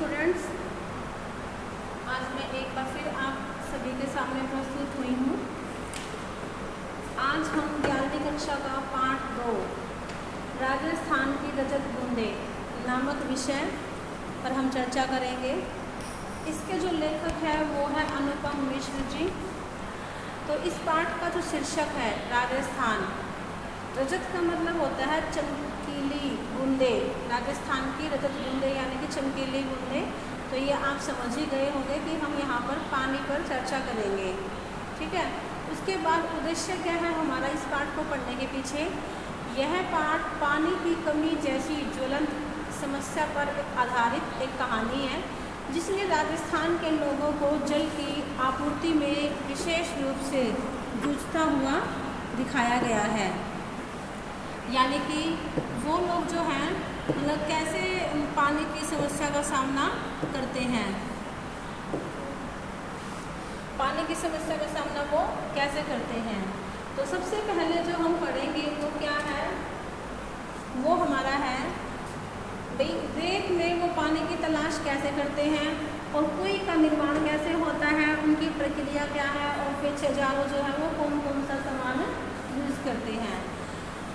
Students, आज मैं एक बार फिर आप सभी के सामने प्रस्तुत हुई हूँ। आज हम 11वीं कक्षा का पाठ 2 राजस्थान की रजत बूंदे नामक विषय पर हम चर्चा करेंगे। इसके जो लेखक है वो है अनुपम मिश्र जी। तो इस पाठ का जो शीर्षक है राजस्थान, रजत का मतलब होता है चमकीली बूंदे, राजस्थान की रजत बूंदे यानी कि चमकीली बूंदे। तो ये आप समझ ही गए होंगे कि हम यहाँ पर पानी पर चर्चा करेंगे, ठीक है। उसके बाद उद्देश्य क्या है हमारा इस पाठ को पढ़ने के पीछे? यह पाठ पानी की कमी जैसी ज्वलंत समस्या पर आधारित एक कहानी है, जिसमें राजस्थान के लोगों को जल की आपूर्ति में विशेष रूप से जूझता हुआ दिखाया गया है। यानी कि वो लोग जो हैं मतलब कैसे पानी की समस्या का सामना करते हैं, पानी की समस्या का सामना वो कैसे करते हैं। तो सबसे पहले जो हम पढ़ेंगे वो क्या है, वो हमारा है भाई रेत में वो पानी की तलाश कैसे करते हैं और कुएं का निर्माण कैसे होता है, उनकी प्रक्रिया क्या है, और फिर छेजारो जो है वो कौन कौन सा सामान यूज़ करते हैं।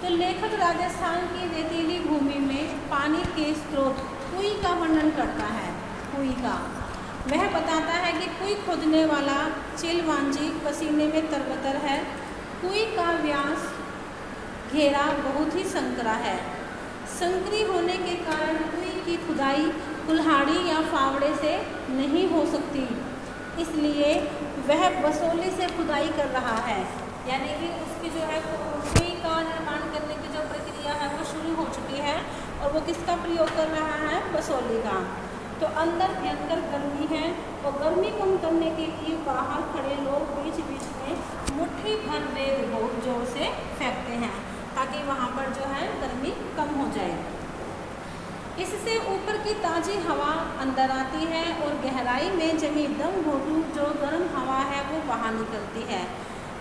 तो लेखक राजस्थान की रेतीली भूमि में पानी के स्रोत कुएं का वर्णन करता है। कुएं का वह बताता है कि कुएं खोदने वाला चिलवांजी पसीने में तरबतर है। कुएं का व्यास घेरा बहुत ही संकरा है। संकरी होने के कारण कुएं की खुदाई कुल्हाड़ी या फावड़े से नहीं हो सकती, इसलिए वह बसोली से खुदाई कर रहा है। यानी कि उसकी जो है कुएं का निर्माण करने की जो प्रक्रिया है वो शुरू हो चुकी है और वो किसका प्रयोग कर रहा है? बसोली का। तो अंदर भयंकर गर्मी है और गर्मी कम करने के लिए बाहर खड़े लोग बीच बीच में मुट्ठी भर रेत बहुत जोर से फेंकते हैं ताकि वहाँ पर जो है गर्मी कम हो जाए। इससे ऊपर की ताज़ी हवा अंदर आती है और गहराई में जमी दम घोटू जो गर्म हवा है वो बाहर निकलती है।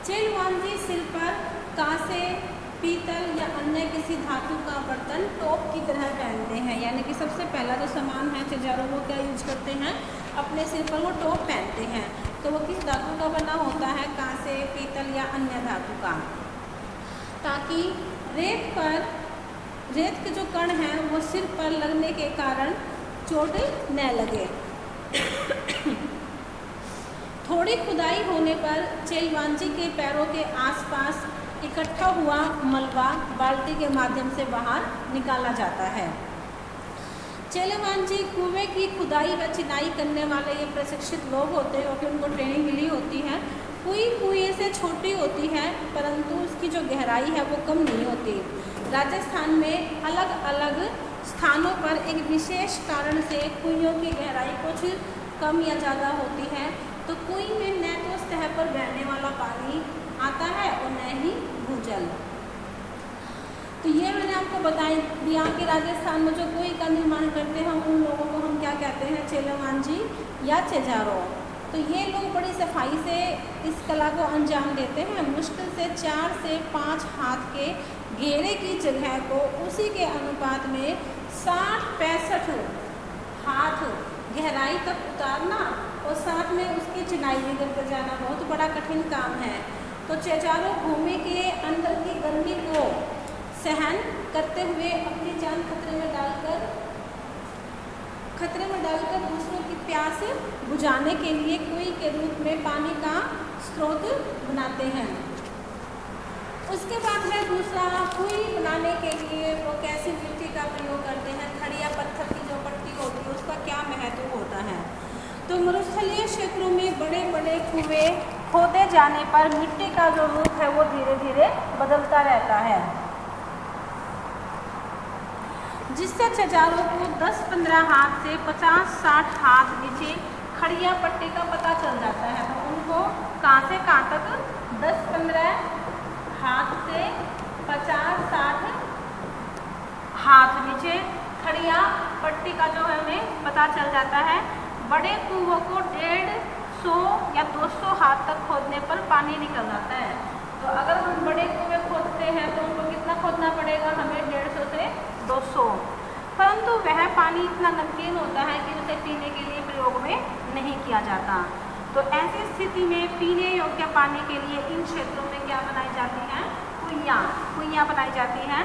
चिलवांजी सिर पर कांसे, पीतल या अन्य किसी धातु का बर्तन टोप की तरह पहनते हैं। यानी कि सबसे पहला जो सामान है छेजारो वो क्या यूज करते हैं? अपने सिर पर वो टोप पहनते हैं। तो वो किस धातु का बना होता है? कांसे, पीतल या अन्य धातु का, ताकि रेत के जो कण हैं वो सिर पर लगने के कारण चोट न लगे। थोड़ी खुदाई होने पर चिलवांजी के पैरों के आसपास इकट्ठा हुआ मलबा बाल्टी के माध्यम से बाहर निकाला जाता है। चिलवांजी कुएं की खुदाई व चिनाई करने वाले ये प्रशिक्षित लोग होते हैं और फिर उनको ट्रेनिंग मिली होती है। कुएं से छोटी होती है परंतु उसकी जो गहराई है वो कम नहीं होती। राजस्थान में अलग अलग स्थानों पर एक विशेष कारण से कुएं की गहराई कुछ कम या ज़्यादा होती है। तो कुएं में न तो सतह पर बहने वाला पानी आता है और न ही भूजल। तो ये मैंने आपको बता दिया कि राजस्थान में जो कुएं का निर्माण करते हैं उन लोगों को हम क्या कहते हैं? चिलवांजी या छेजारो। तो ये लोग बड़ी सफाई से इस कला को अंजाम देते हैं। मुश्किल से 4 से 5 हाथ के घेरे की जगह को उसी के अनुपात में 60-65 हाथ गहराई तक उतारना और साथ में उसकी चिनाई भी करके जाना बहुत बड़ा कठिन काम है। तो छेजारो भूमि के अंदर की गर्मी को सहन करते हुए अपनी जान खतरे में डालकर दूसरों की प्यास बुझाने के लिए कुएं के रूप में पानी का स्रोत बनाते हैं। उसके बाद है दूसरा, कुएं बनाने के लिए वो कैसी मिट्टी का प्रयोग करते हैं? खड़ी या पत्थर की जो पट्टी होती है उसका क्या महत्व होता है? तो मरुस्थलीय क्षेत्रों में बड़े बड़े कुएं खोदे जाने पर मिट्टी का जो रूप है वो धीरे धीरे बदलता रहता है, जिससे छेजारो को 10-15 हाथ से 50-60 हाथ नीचे खड़िया पट्टी का पता चल जाता है। तो उनको कहाँ से कहाँ तक? 10-15 हाथ से 50-60 हाथ नीचे खड़िया पट्टी का जो है हमें पता चल जाता है। बड़े कुओं को 150 या 200 हाथ तक खोदने पर पानी निकल जाता है। तो अगर हम बड़े कुएं खोदते हैं तो उनको कितना खोदना पड़ेगा? हमें 150 से 200। परंतु वह पानी इतना नमकीन होता है कि इसे पीने के लिए प्रयोग में नहीं किया जाता। तो ऐसी स्थिति में पीने योग्य पानी के लिए इन क्षेत्रों में क्या बनाई जाती हैं? कुइयाँ बनाई जाती हैं।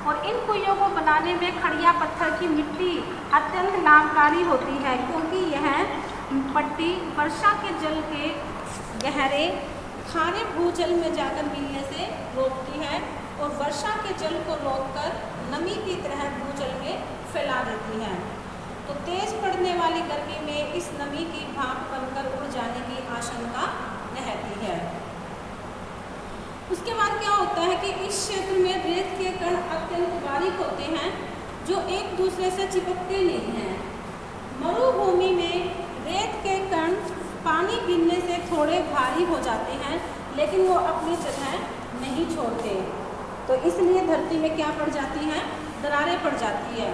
और इन कुइयों को बनाने में खड़िया पत्थर की मिट्टी अत्यंत लाभकारी होती है, क्योंकि यह पट्टी वर्षा के जल के गहरे खारे भूजल में जाकर मिलने से रोकती है और वर्षा के जल को रोककर नमी की तरह भूजल में फैला देती है। तो तेज पड़ने वाली गर्मी में इस नमी की भाप बनकर उड़ जाने की आशंका रहती है। उसके बाद क्या होता है कि इस क्षेत्र में रेत के कण अत्यंत बारीक होते हैं जो एक दूसरे से चिपकते नहीं हैं। मरुभूमि में रेत के कण पानी गिरने से थोड़े भारी हो जाते हैं, लेकिन वो अपनी जगह नहीं छोड़ते। तो इसलिए धरती में क्या पड़ जाती है? दरारें पड़ जाती है।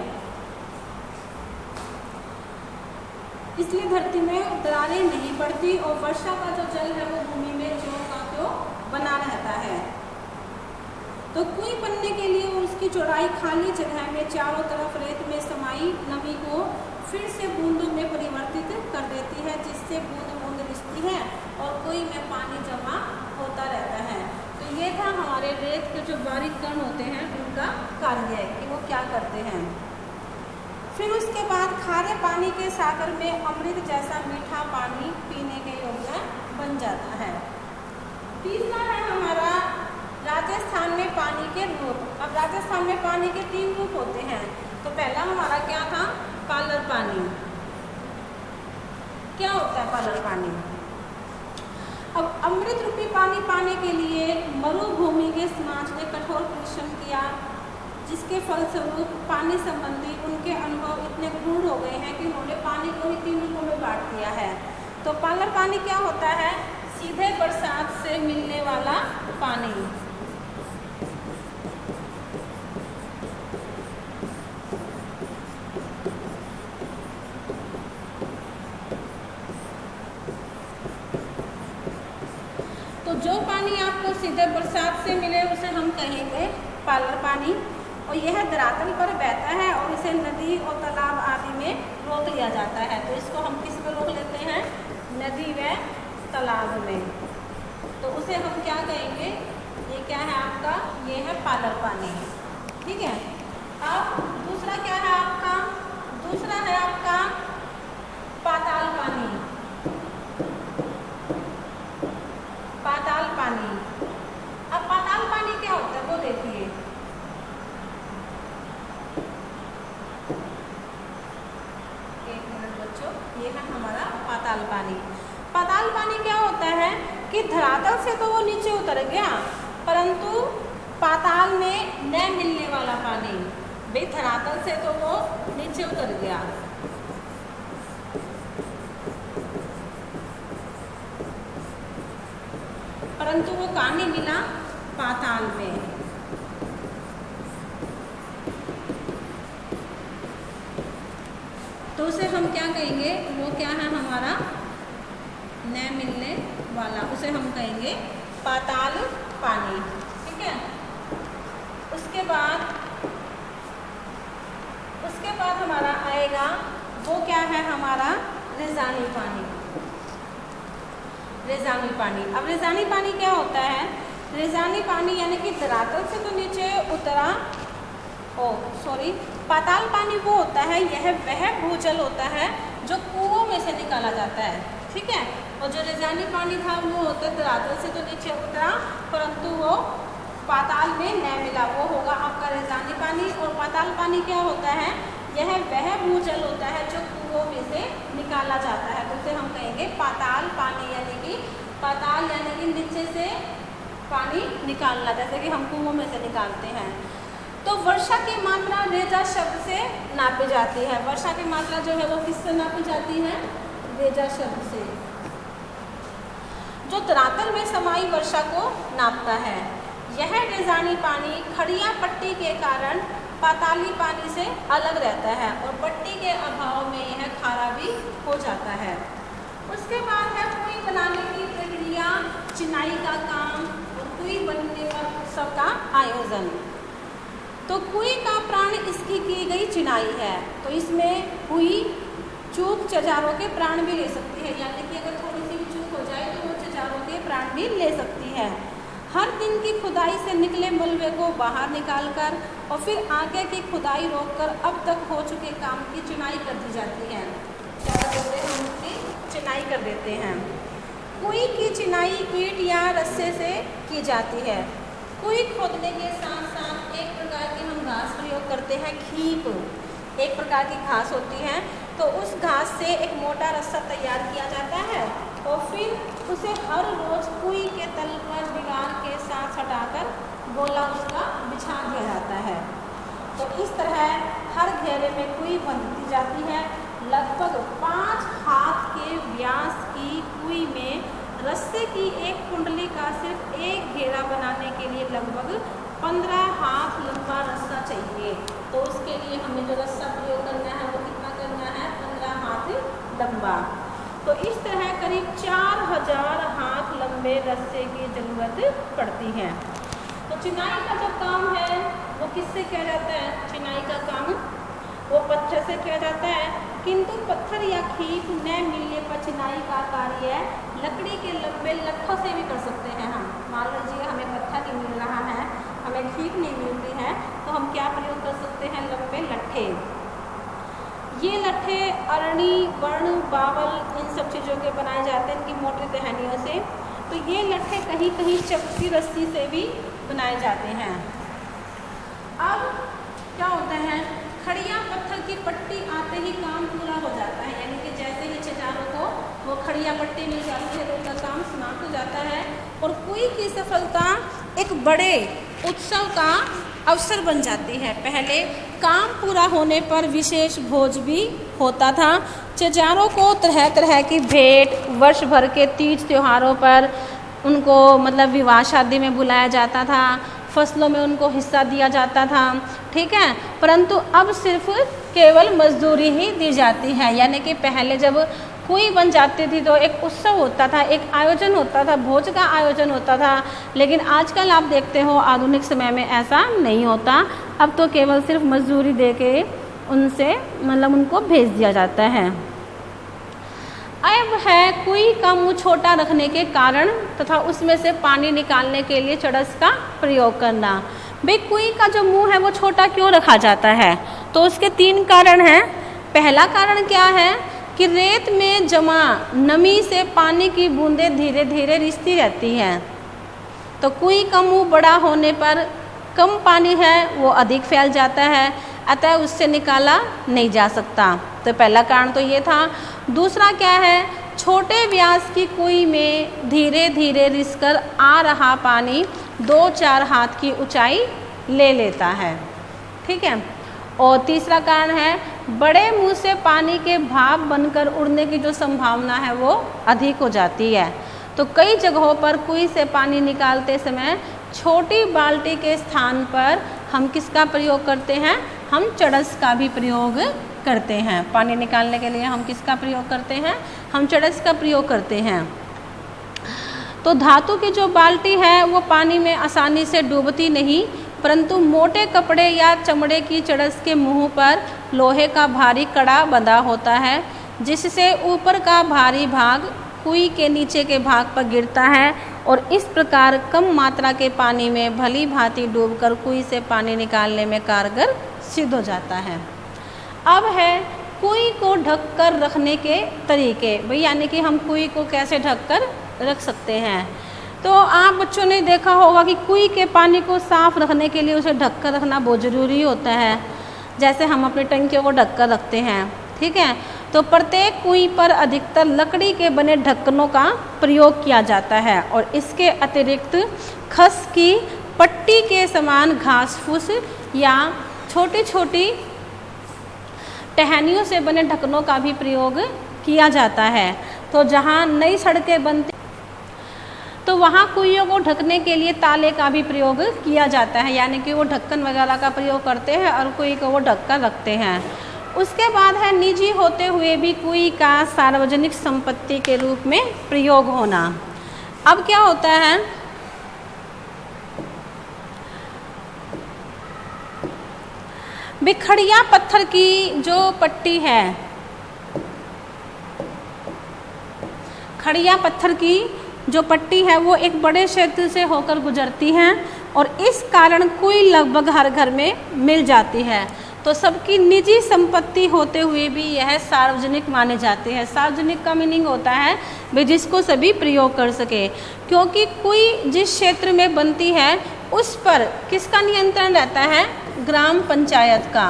इसलिए धरती में दरारें नहीं पड़ती और वर्षा का जो जल है वो भूमि में ज्यों का त्यों बना रहता है। तो कुएं बनने के लिए उसकी चौड़ाई खाली जगह में चारों तरफ रेत में समाई नमी को फिर से बूंदों में परिवर्तित कर देती है, जिससे बूंद बूंद रिसती है और कुएं में पानी जमा होता रहता है। तो ये था हमारे रेत के जो बारीक कण होते हैं उनका कार्य कि वो क्या करते हैं। फिर उसके बाद खारे पानी के सागर में अमृत जैसा मीठा पानी पीने के योग्य बन जाता है। तीसरा है हमारा राजस्थान में पानी के रूप। अब राजस्थान में पानी के 3 रूप होते हैं। तो पहला हमारा क्या था? पालर पानी। क्या होता है पालर पानी? अब अमृत रूपी पानी पाने के लिए मरुभूमि के समाज ने कठोर परिश्रम किया, जिसके फलस्वरूप पानी संबंधी उनके अनुभव इतने गूढ़ हो गए हैं कि उन्होंने पानी को ही 3 रूपों में बांट दिया है। तो पालर पानी क्या होता है? सीधे बरसात से मिलने वाला पानी। तो जो पानी आपको सीधे बरसात से मिले उसे हम कहेंगे पालर पानी। और यह धरातल पर बहता है और इसे नदी और तालाब आदि में रोक लिया जाता है। तो इसको हम किस में रोक लेते हैं? नदी व तालाब में। तो उसे हम क्या कहेंगे? ये क्या है आपका? ये है पालर पानी। ठीक है। अब दूसरा क्या है आपका? दूसरा है आपका पाताल पानी। पाताल पानी। अब पाताल पानी क्या होता है वो देखिए। एक मिनट बच्चों, ये है हमारा पाताल पानी। पाताल पानी क्या होता है कि धरातल से तो वो नीचे उतर गया, परंतु पाताल में न मिलने वाला पानी। भाई धरातल से तो वो नीचे उतर गया, परंतु वो कहाँ नहीं मिला? पाताल में। तो उसे हम क्या कहेंगे? वो क्या है हमारा? न मिलने वाला। उसे हम कहेंगे पाताल पानी। ठीक है। उसके बाद हमारा आएगा वो क्या है हमारा? रेजानी पानी। रेजानी पानी। अब रेजानी पानी क्या होता है? रेजानी पानी यानी कि धरातल से तो नीचे उतरा, पाताल पानी वो होता है, यह वह भूजल होता है जो कुओं में से निकाला जाता है। ठीक है। और जो रेजानी पानी था वो होता है धरातल से तो नीचे उतरा परंतु वो पाताल में न मिला, वो होगा आपका रेजानी पानी। और पाताल पानी क्या होता है? यह वह भूजल होता है जो कुओं में से निकाला जाता है। तो उसे हम कहेंगे पाताल पानी, यानी कि पाताल यानी कि नीचे से पानी निकालना, जैसे कि हम कुओं में से निकालते हैं। तो वर्षा की मात्रा रेजा शब्द से नापी जाती है। वर्षा की मात्रा जो है वो किससे नापी जाती है? रेजा शब्द से, जो धरातल में समाई वर्षा को नापता है। यह रेजानी पानी खड़िया पट्टी के कारण पाताली पानी से अलग रहता है और पट्टी के अभाव में यह खारा भी हो जाता है। उसके बाद है कुएं बनाने की प्रक्रिया, चिनाई का काम और कुएं बनने पर उत्सव का आयोजन। तो कुएं का प्राण इसकी की गई चिनाई है। तो इसमें हुई चूक चजारों के प्राण भी ले सकती है, यानी कि अगर थोड़ी सी भी चूक हो जाए तो वो चजारों के प्राण भी ले सकती है। हर दिन की खुदाई से निकले मलबे को बाहर निकालकर और फिर आगे की खुदाई रोककर अब तक हो चुके काम की चुनाई कर दी जाती है। क्या करते हैं, हम उसकी चुनाई कर देते हैं। कुई की चुनाई ईंट या रस्से से की जाती है। कुई खोदने के साथ साथ एक प्रकार की हम घास प्रयोग करते हैं, खीप एक प्रकार की घास होती है, तो उस घास से एक मोटा रस्सा तैयार किया जाता है और फिर उसे हर रोज कुई के तल पर दीवार के साथ सटाकर गोला उसका बिछा दिया जाता है। तो इस तरह हर घेरे में कुई बनती जाती है। लगभग 5 हाथ के व्यास की कुई में रस्से की एक कुंडली का सिर्फ एक घेरा बनाने के लिए लगभग 15 हाथ लंबा रस्सा चाहिए। तो उसके लिए हमें जो रस्सा प्रयोग करना है वो कितना करना है, 15 हाथ लंबा। तो इस तरह करीब 4000 हाथ लंबे रस्से की जरूरत पड़ती है। तो चिनाई का जो काम है वो किससे किया जाता है, चिनाई का काम वो पत्थर से किया जाता है, किंतु पत्थर या खीप न मिलने पर चिनाई का कार्य लकड़ी के लंबे लट्ठों से भी कर सकते हैं। हम मान लीजिए हमें पत्थर नहीं मिल रहा है, हमें खीप नहीं मिलती है, तो हम क्या प्रयोग कर सकते हैं, लंबे लट्ठे। ये लट्ठे अरणी, वर्ण, बावल इन सब चीज़ों के बनाए जाते हैं, इनकी मोटी टहनियों से। तो ये लट्ठे कहीं कहीं चपटी रस्सी से भी बनाए जाते हैं। अब क्या होता है, खड़िया पत्थर की पट्टी आते ही काम पूरा हो जाता है, यानी कि जैसे ही चजारों को वो खड़िया पट्टी मिल जाती है तो उनका काम समाप्त हो जाता है और कुई की सफलता एक बड़े उत्सव का अवसर बन जाती है। पहले काम पूरा होने पर विशेष भोज भी होता था। चजारों को तरह तरह की भेंट, वर्ष भर के तीज त्योहारों पर उनको मतलब विवाह शादी में बुलाया जाता था, फसलों में उनको हिस्सा दिया जाता था, ठीक है। परंतु अब सिर्फ केवल मजदूरी ही दी जाती है, यानी कि पहले जब कुई बन जाती थी तो एक उत्सव होता था, एक आयोजन होता था, भोज का आयोजन होता था। लेकिन आजकल आप देखते हो आधुनिक समय में ऐसा नहीं होता, अब तो केवल सिर्फ मजदूरी दे के उनसे मतलब उनको भेज दिया जाता है। अब है कुई का मुँह छोटा रखने के कारण तथा उसमें से पानी निकालने के लिए चड़स का प्रयोग करना। भाई कुई का जो मुंह है वो छोटा क्यों रखा जाता है, तो उसके 3 कारण हैं। पहला कारण क्या है कि रेत में जमा नमी से पानी की बूंदें धीरे धीरे रिसती रहती हैं, तो कुई का मुंह बड़ा होने पर कम पानी है वो अधिक फैल जाता है, अतः उससे निकाला नहीं जा सकता। तो पहला कारण तो ये था। दूसरा क्या है, छोटे व्यास की कुई में धीरे धीरे रिसकर आ रहा पानी 2-4 हाथ की ऊंचाई ले लेता है, ठीक है। और तीसरा कारण है, बड़े मुंह से पानी के भाप बनकर उड़ने की जो संभावना है वो अधिक हो जाती है। तो कई जगहों पर कुई से पानी निकालते समय छोटी बाल्टी के स्थान पर हम किसका प्रयोग करते हैं, हम चड़स का भी प्रयोग करते हैं। पानी निकालने के लिए हम किसका प्रयोग करते हैं, हम चड़स का प्रयोग करते हैं। तो धातु की जो बाल्टी है वो पानी में आसानी से डूबती नहीं, परंतु मोटे कपड़े या चमड़े की चड़स के मुंह पर लोहे का भारी कड़ा बंधा होता है, जिससे ऊपर का भारी भाग कुई के नीचे के भाग पर गिरता है और इस प्रकार कम मात्रा के पानी में भली भांति डूबकर कुई से पानी निकालने में कारगर सिद्ध हो जाता है। अब है कुई को ढक कर रखने के तरीके। भाई यानी कि हम कुई को कैसे ढक कर रख सकते हैं। तो आप बच्चों ने देखा होगा कि कुई के पानी को साफ रखने के लिए उसे ढक कर रखना बहुत ज़रूरी होता है, जैसे हम अपनी टंकियों को ढक कर रखते हैं, ठीक है। तो प्रत्येक कुई पर अधिकतर लकड़ी के बने ढक्कनों का प्रयोग किया जाता है और इसके अतिरिक्त खस की पट्टी के समान घास फूस या छोटी छोटी टहनियों से बने ढक्कनों का भी प्रयोग किया जाता है। तो जहाँ नई सड़कें बनती तो वहाँ कुइयों को ढकने के लिए ताले का भी प्रयोग किया जाता है, यानी कि वो ढक्कन वगैरह का प्रयोग करते हैं और कुई को वो ढक कर रखते हैं। उसके बाद है निजी होते हुए भी कुई का सार्वजनिक संपत्ति के रूप में प्रयोग होना। अब क्या होता है, बिखड़िया पत्थर की जो पट्टी है खड़िया पत्थर की जो पट्टी है वो एक बड़े क्षेत्र से होकर गुजरती है और इस कारण कुई लगभग हर घर में मिल जाती है। तो सबकी निजी संपत्ति होते हुए भी यह सार्वजनिक माने जाते हैं। सार्वजनिक का मीनिंग होता है भी जिसको सभी प्रयोग कर सके, क्योंकि कुई जिस क्षेत्र में बनती है उस पर किसका नियंत्रण रहता है? ग्राम पंचायत का।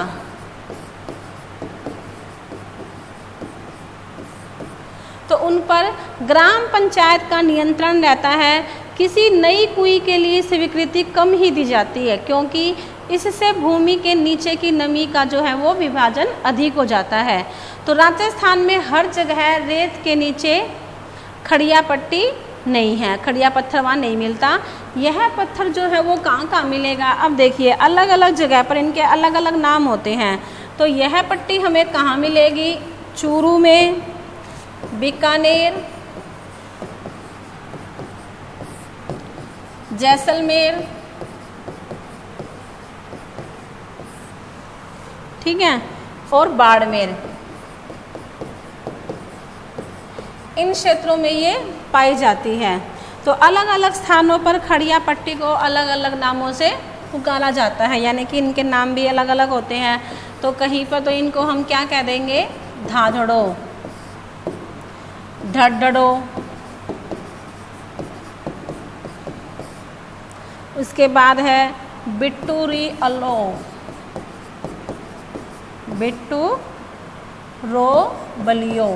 तो उन पर ग्राम पंचायत का नियंत्रण रहता है। किसी नई कुई के लिए स्वीकृति कम ही दी जाती है, क्योंकि इससे भूमि के नीचे की नमी का जो है वो विभाजन अधिक हो जाता है। तो राजस्थान में हर जगह रेत के नीचे खड़िया पट्टी नहीं है, खड़िया पत्थर वहाँ नहीं मिलता। यह पत्थर जो है वो कहाँ मिलेगा? अब देखिए, अलग अलग जगह पर इनके अलग अलग नाम होते हैं। तो यह पट्टी हमें कहाँ मिलेगी? चूरू में, बीकानेर, जैसलमेर, ठीक है, और बाड़मेर। इन क्षेत्रों में ये पाई जाती है। तो अलग अलग स्थानों पर खड़िया पट्टी को अलग अलग नामों से पुकारा जाता है, यानी कि इनके नाम भी अलग अलग होते हैं। तो कहीं पर तो इनको हम क्या कह देंगे? धाधड़ो, ढड्डड़ो, उसके बाद है बिट्टूरी अलो, बिट्टू रो बलियो,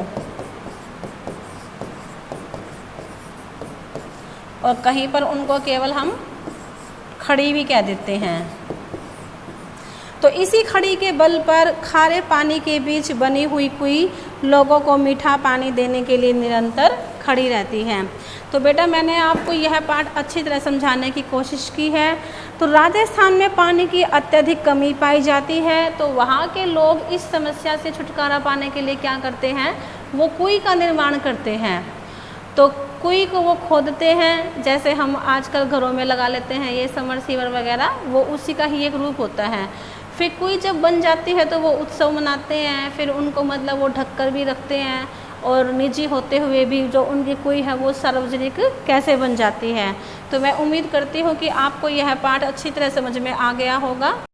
और कहीं पर उनको केवल हम खड़ी भी कह देते हैं। तो इसी खड़ी के बल पर खारे पानी के बीच बनी हुई कुई लोगों को मीठा पानी देने के लिए निरंतर खड़ी रहती है। तो बेटा, मैंने आपको यह पाठ अच्छी तरह समझाने की कोशिश की है। तो राजस्थान में पानी की अत्यधिक कमी पाई जाती है। तो वहाँ के लोग इस समस्या से छुटकारा पाने के लिए क्या करते हैं? वो कुई का निर्माण करते हैं। तो कुई को वो खोदते हैं, जैसे हम आजकल घरों में लगा लेते हैं ये समरसीवर वगैरह, वो उसी का ही एक रूप होता है। फिर कुई जब बन जाती है तो वो उत्सव मनाते हैं, फिर उनको मतलब वो ढककर भी रखते हैं, और निजी होते हुए भी जो उनकी कुई है वो सार्वजनिक कैसे बन जाती है। तो मैं उम्मीद करती हूँ कि आपको यह पाठ अच्छी तरह समझ में आ गया होगा।